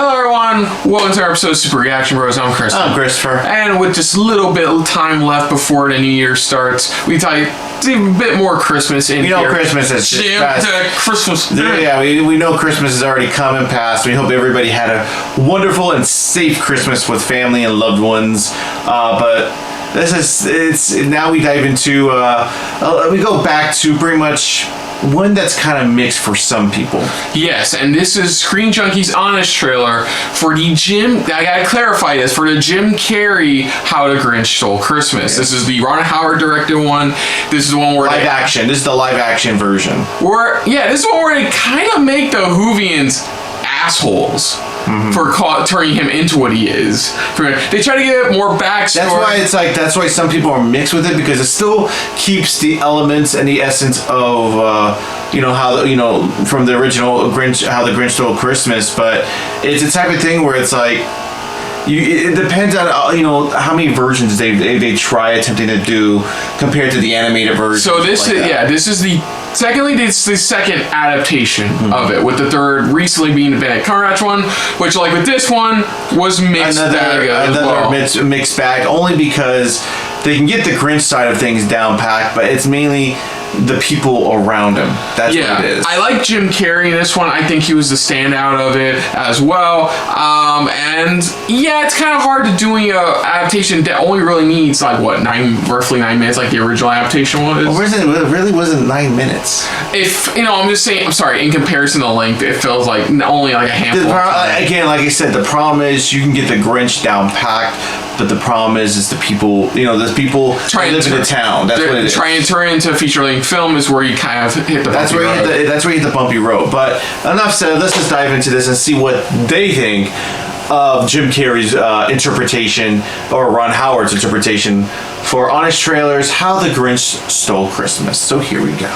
Hello everyone, welcome to our episode of Super Reaction Bros. I'm Chris. I'm Christopher. And with just a little bit of time left before the new year starts, we thought a bit more Christmas in here. We know Christmas is Christmas. Yeah, we know Christmas is already come and passed. We hope everybody had a wonderful and safe Christmas with family and loved ones. But now we dive into, we go back to pretty much one that's kind of mixed for some people. Yes, and this is Screen Junkies' honest trailer for the I gotta clarify this, for the Jim Carrey How the Grinch Stole Christmas. Yes. This is the Ron Howard directed one. This is the one where live action. This is the live action version. This is the one where they kind of make the Whovians assholes. Mm-hmm. For turning him into what he is. They try to give it more backstory. That's why some people are mixed with it, because it still keeps the elements and the essence of from the original Grinch, How the Grinch Stole Christmas, but it's a type of thing where it's like it depends on how many versions they try attempting to do compared to the animated version. So this is the second adaptation of it, with the third recently being the Benedict Cumberbatch one, which like with this one was mixed another mixed bag, only because they can get the Grinch side of things down packed, but it's mainly the people around him. That's what it is. I like Jim Carrey in this one. I think he was the standout of it as well. And it's kind of hard to do an adaptation that only really needs roughly 9 minutes, like the original adaptation was. It really wasn't 9 minutes. I'm just saying. I'm sorry. In comparison to length, it feels like only like a handful. Again, like I said, the problem is you can get the Grinch down packed, but the problem is the people. The people trying to live in the town. That's what it is. Trying to turn into a feature-length film is where you kind of hit the bumpy road. That's where you hit the bumpy road. But enough said. Let's just dive into this and see what they think of Jim Carrey's interpretation, or Ron Howard's interpretation, for Honest Trailers, How the Grinch Stole Christmas. So here we go.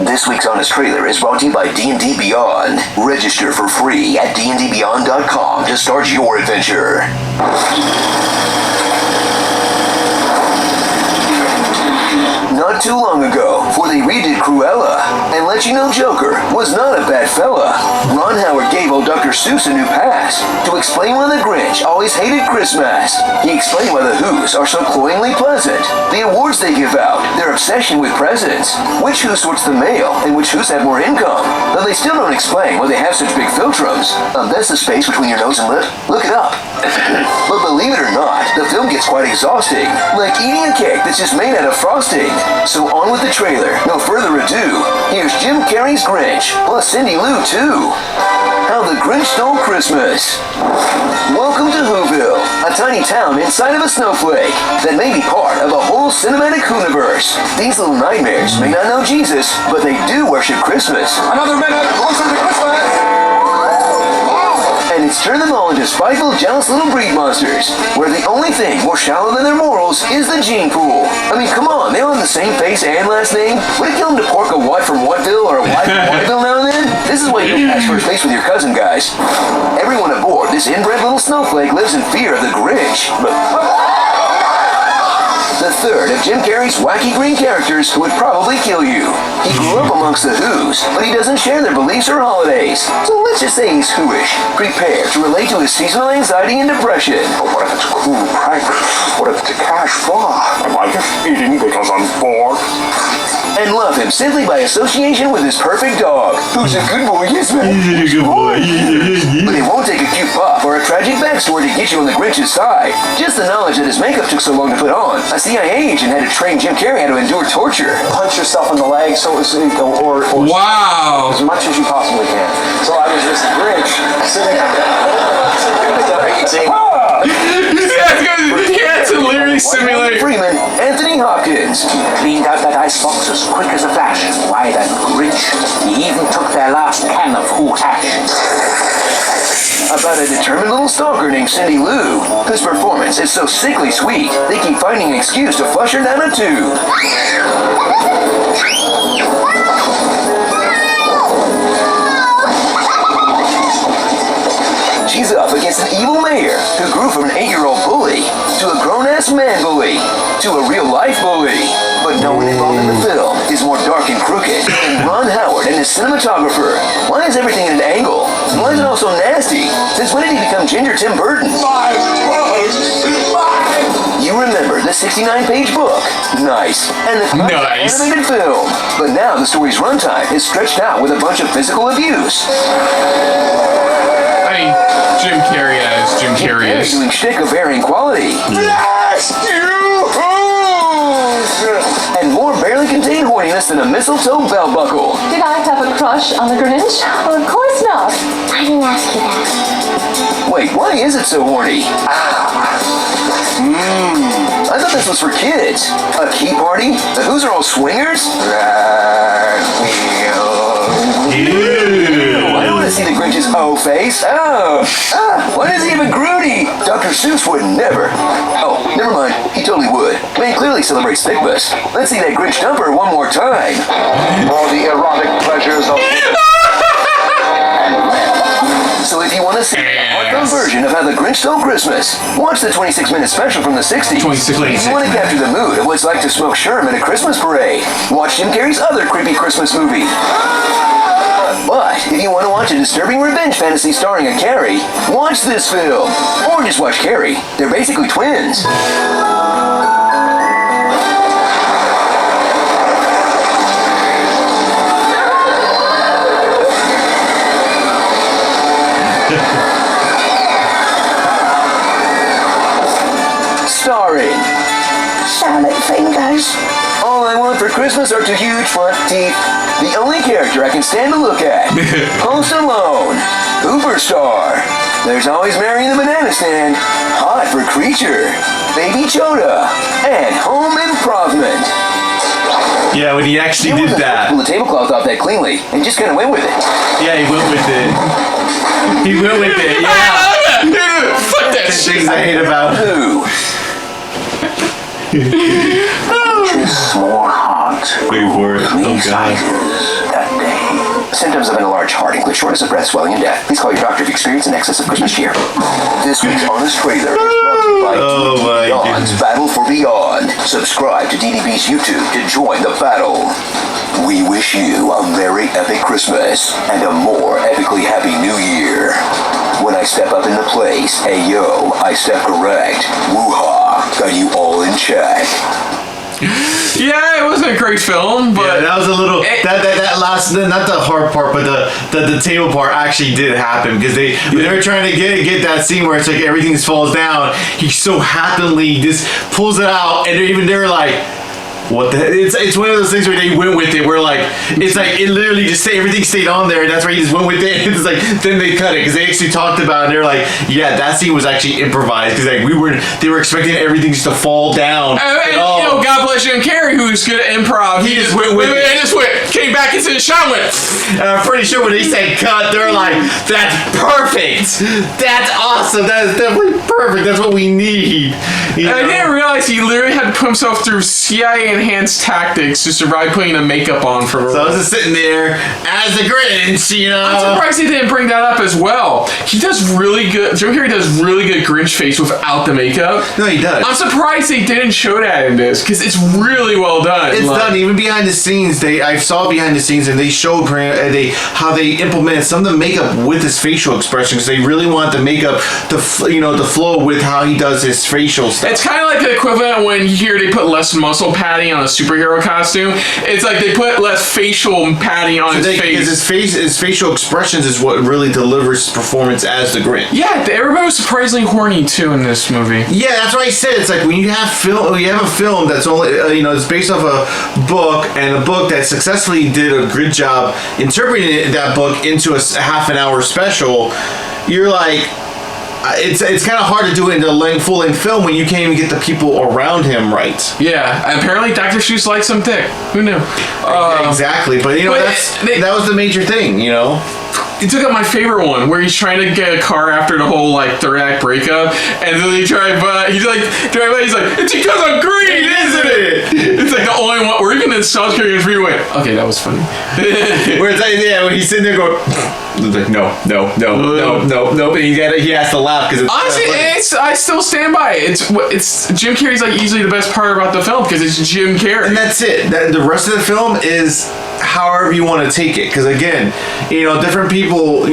This week's Honest Trailer is brought to you by D&D Beyond. Register for free at dndbeyond.com to start your adventure. Not too long ago, before they redid Cruella and let you know Joker was not a bad fella, Ron Howard gave old Dr. Seuss a new pass to explain why the Grinch always hated Christmas. He explained why the Who's are so cloyingly pleasant, the awards they give out, their obsession with presents, which Who sorts the mail, and which Who's have more income. Though they still don't explain why they have such big philtrums. That's the space between your nose and lip. Look it up. But believe it or not, the film gets quite exhausting, like eating a cake that's just made out of frosting. So on with the trailer. No further ado, here's Jim Carrey's Grinch, plus Cindy Lou too. How the Grinch Stole Christmas. Welcome to Whoville, a tiny town inside of a snowflake that may be part of a whole cinematic Whoniverse. These little nightmares may not know Jesus, but they do worship Christmas. Another minute closer to Christmas! And it's turned them all into spiteful, jealous little breed monsters, where the only thing more shallow than their morals is the gene pool. I mean, come on, they all have the same face and last name. Would it kill them to pork a what from Whatville or a wife from Whiteville now and then? This is why you don't pass first base with your cousin, guys. Everyone aboard this inbred little snowflake lives in fear of the Grinch. The third of Jim Carrey's wacky green characters who would probably kill you. He grew up amongst the Who's, but he doesn't share their beliefs or holidays. So let's just say he's Whoish, prepared to relate to his seasonal anxiety and depression. But what if it's a cool prank? What if it's a cash bar? Am I just eating because I'm bored? And love him simply by association with his perfect dog. Who's a good boy, yes man. He's a good boy. But it won't take a cute pup or a tragic backstory to get you on the Grinch's side. Just the knowledge that his makeup took so long to put on. A CIA agent had to train Jim Carrey how to endure torture. Punch yourself in the leg or wow, as much as you possibly can. So I was this Grinch sitting He had to literally simulate. Freeman, Anthony Hopkins. Cleaned out that icebox as quick as a flash. Why that Grinch? He even took their last can of Who hash. About a determined little stalker named Cindy Lou, whose performance is so sickly sweet, they keep finding an excuse to flush her down a tube. She's up against an evil mayor who grew from an 8-year-old bully to a grown-ass man bully to a real-life bully. But no one involved in the film is more dark and crooked than Ron Howard and his cinematographer. Why is everything at an angle? Why is it all so nasty? Since when did he become Ginger Tim Burton? You remember the 69-page book. Nice. And the animated film. But now the story's runtime is stretched out with a bunch of physical abuse. I mean, Jim Carrey as Jim Carrey is. Doing shtick of varying quality. Blast you! And more barely contained horniness than a mistletoe belt buckle. Did I have a crush on the Grinch? Well, of course not. I didn't ask you that. Wait, why is it so horny? I thought this was for kids. A key party? The Who's are all swingers? Ew. I don't want to see the Grinch's O face. Why does he have a Groody? Dr. Seuss would never. Oh, never mind. He totally would. Man clearly celebrates Thickmas. Let's see that Grinch dumper one more time. For the erotic pleasures of... So if you want to see a hardcore version of How the Grinch Stole Christmas, watch the 26-minute special from the 60s. 26 If you want to capture the mood of what it's like to smoke Sherm at a Christmas parade, watch Jim Carrey's other creepy Christmas movie. But if you want to watch a disturbing revenge fantasy starring a Carrey, watch this film. Or just watch Carrey. They're basically twins. Starring Salad fingers. All I Want for Christmas are two huge front teeth. The only character I can stand to look at. Post Alone. Hooper Star. There's Always Mary in the Banana Stand. Hot for Creature. Baby Choda. And Home Improvement. Yeah, when he actually did that. Pull the tablecloth off that cleanly and just kind of went with it. Yeah, he went with it. He went with it, yeah. Fuck that shit. Things I hate about Who? Grinch's more heart. Wait for it. Oh, God. That day. Symptoms of an enlarged heart include shortness of breath, swelling, and death. Please call your doctor if you experience an excess of Christmas cheer. This week's honest trailer is brought to you by Oh, my Beyond's goodness. Battle for Beyond. Subscribe to DDB's YouTube to join the battle. We wish you a very epic Christmas and a more epically happy New Year. When I step up in the place, hey yo, I step correct. Woo-ha, got you all in check. Yeah, it wasn't a great film, but Yeah, that was a little that last, not the hard part, but the table part actually did happen because they were trying to get that scene where it's like everything just falls down. He so happily just pulls it out, and they're like, what the? It's one of those things where they went with it. Where like it's like it literally just everything stayed on there, and that's where he just went with it. It's like then they cut it because they actually talked about it. And they're like, yeah, that scene was actually improvised because like they were expecting everything just to fall down. and, you know, God bless Jim Carrey, who's good at improv. He just went with it. And just came back into the shot and went. And I'm pretty sure when they said cut, they're like, that's perfect. That's awesome. That is definitely perfect. That's what we need. You I know? didn't realize he literally had to put himself through CIA enhanced tactics to survive putting the makeup on for. So I was just sitting there as the Grinch, you know. I'm surprised he didn't bring that up as well. He does really good. Jim Carrey does really good Grinch face without the makeup. No, he does. I'm surprised they didn't show that in this because it's really well done. It's Like, done even behind the scenes. I saw behind the scenes, and they showed how they implemented some of the makeup with his facial expressions. They really want the makeup to flow with how he does his facial stuff. It's kind of like the equivalent of when you hear they put less muscle padding on a superhero costume. It's like they put less facial padding on his face. Because his facial expressions is what really delivers his performance as the Grinch. Yeah, everybody was surprisingly horny too in this movie. Yeah, that's what I said. It's like when you have a film that's only it's based off a book, and a book that successfully did a good job interpreting that book into a half an hour special. You're like, it's kind of hard to do it into a full-length film when you can't even get the people around him right. Yeah, apparently Dr. Seuss likes him thick. Who knew? Exactly, but that was the major thing, he took up my favorite one, where he's trying to get a car after the whole like third act breakup, and then they drive by. He's like, it's because I'm green, isn't it? It's like the only one. Or even in South Korean we went, okay, that was funny. Where it's like, yeah, when he's sitting there going, like, no, but he has to laugh because honestly, I still stand by it. It's Jim Carrey's like easily the best part about the film because it's Jim Carrey, and that's it. The rest of the film is however you want to take it, because again, different people,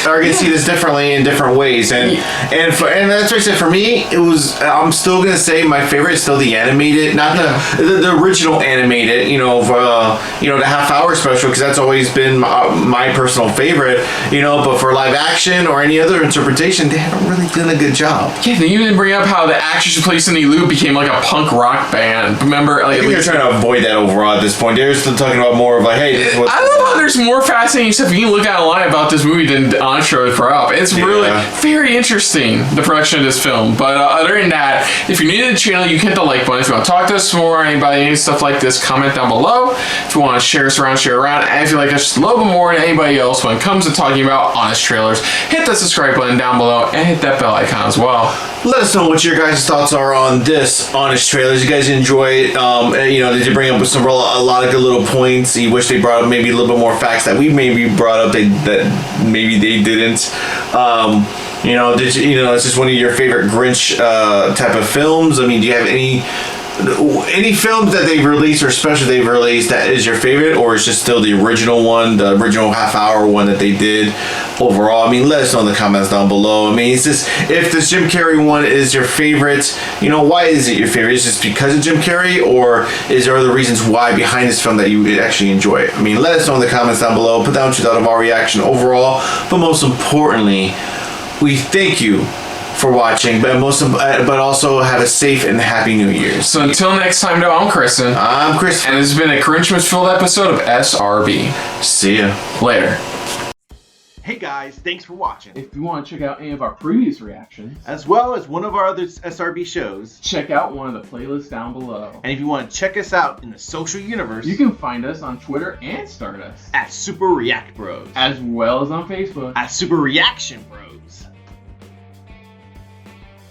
are gonna see this differently in different ways, and that's what I said. For me, it was. I'm still gonna say my favorite is still the animated, not the original animated. The half-hour special, because that's always been my personal favorite. But for live action or any other interpretation, they haven't really done a good job. Yeah, they even bring up how the actress who plays Cindy Lou became like a punk rock band. Remember, like, I think they're trying to avoid that overall at this point. They're still talking about more of like, hey, this is what. I love how there's more fascinating stuff you can look at online about this movie than on shows put up. It's really very interesting, the production of this film. But other than that, if you're new to the channel, you can hit the like button. If you want to talk to us more, anybody, any stuff like this, comment down below. If you want to share us around, share around. And if you like us just a little bit more than anybody else when it comes to talking about honest trailers, hit the subscribe button down below and hit that bell icon as well. Let us know what your guys' thoughts are on this honest trailers. You guys enjoy it? Did you bring up a lot of good little points? You wish they brought up maybe a little bit more facts that we maybe brought up that maybe they didn't. Is this one of your favorite Grinch type of films? I mean, do you have any films that they've released or special they've released that is your favorite, or is just still the original one, the original half-hour one that they did overall? I mean, let us know in the comments down below. I mean, if this Jim Carrey one is your favorite, why is it your favorite? Is it just because of Jim Carrey, or is there other reasons why behind this film that you actually enjoy it? I mean, let us know in the comments down below. Put down what you thought of our reaction overall, but most importantly, we thank you for watching, but also have a safe and happy New Year's. So until next time, though, I'm Kristen. I'm Chris. And this has been a Grinchmas-filled episode of SRB. See ya. Later. Hey guys, thanks for watching. If you want to check out any of our previous reactions, as well as one of our other SRB shows, check out one of the playlists down below. And if you want to check us out in the social universe, you can find us on Twitter and Stardust at Super React Bros, as well as on Facebook at Super Reaction Bros.